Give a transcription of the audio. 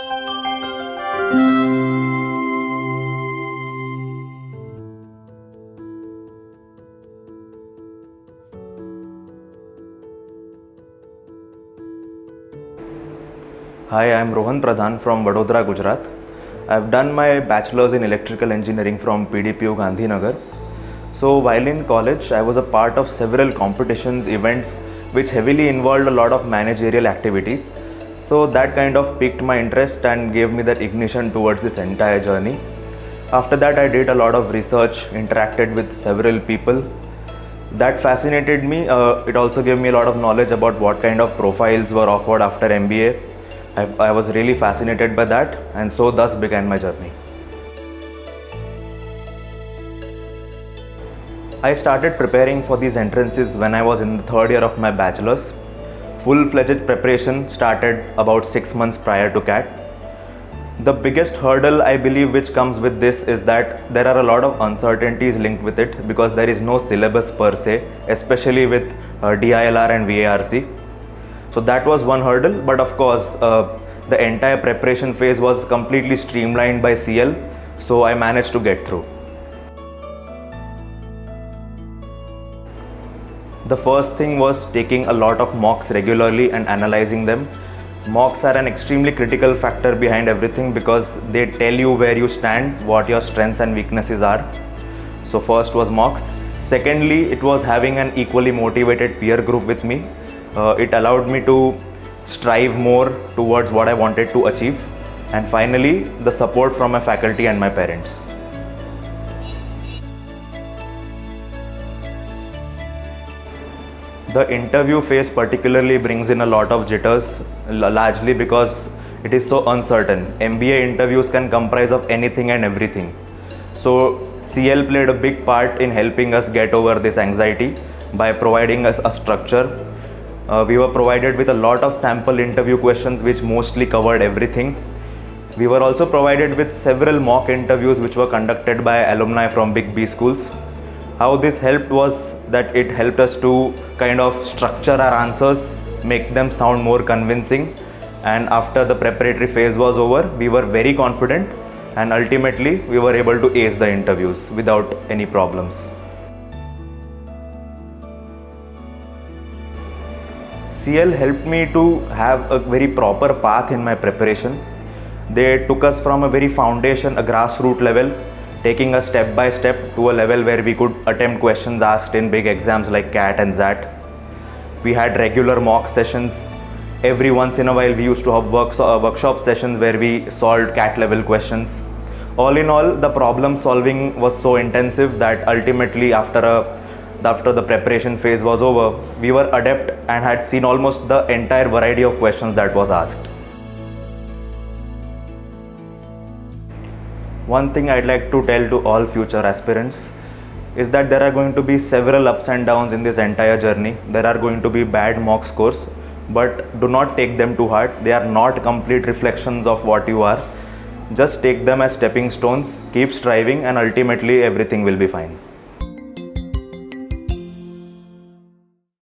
Hi, I'm Rohan Pradhan from Vadodara, Gujarat. I've done my bachelor's in electrical engineering from PDPU Gandhinagar. So while in college, I was a part of several competitions, events which heavily involved a lot of managerial activities. So that kind of piqued my interest and gave me that ignition towards this entire journey. After that, I did a lot of research, interacted with several people. That fascinated me. It also gave me a lot of knowledge about what kind of profiles were offered after MBA. I was really fascinated by that, and so thus began my journey. I started preparing for these entrances when I was in the third year of my bachelor's. Full-fledged preparation started about 6 months prior to CAT. The biggest hurdle I believe which comes with this is that there are a lot of uncertainties linked with it because there is no syllabus per se, especially with DILR and VARC. So that was one hurdle, but of course the entire preparation phase was completely streamlined by CL, so I managed to get through. The first thing was taking a lot of mocks regularly and analyzing them. Mocks are an extremely critical factor behind everything because they tell you where you stand, what your strengths and weaknesses are. So first was mocks. Secondly, it was having an equally motivated peer group with me. It allowed me to strive more towards what I wanted to achieve. And finally, the support from my faculty and my parents. The interview phase particularly brings in a lot of jitters, largely because it is so uncertain. MBA interviews can comprise of anything and everything. So CL played a big part in helping us get over this anxiety by providing us a structure. We were provided with a lot of sample interview questions which mostly covered everything. We were also provided with several mock interviews which were conducted by alumni from Big B schools. How this helped was that it helped us to kind of structure our answers, make them sound more convincing, and after the preparatory phase was over, we were very confident and ultimately we were able to ace the interviews without any problems. CL helped me to have a very proper path in my preparation. They took us from a very foundation, a grassroots level, taking us step by step to a level where we could attempt questions asked in big exams like CAT and ZAT. We had regular mock sessions. Every once in a while we used to have workshop sessions where we solved CAT level questions. All in all, the problem solving was so intensive that ultimately after the preparation phase was over, we were adept and had seen almost the entire variety of questions that was asked. One thing I'd like to tell to all future aspirants is that there are going to be several ups and downs in this entire journey. There are going to be bad mock scores, but do not take them to heart. They are not complete reflections of what you are. Just take them as stepping stones, keep striving, and ultimately everything will be fine.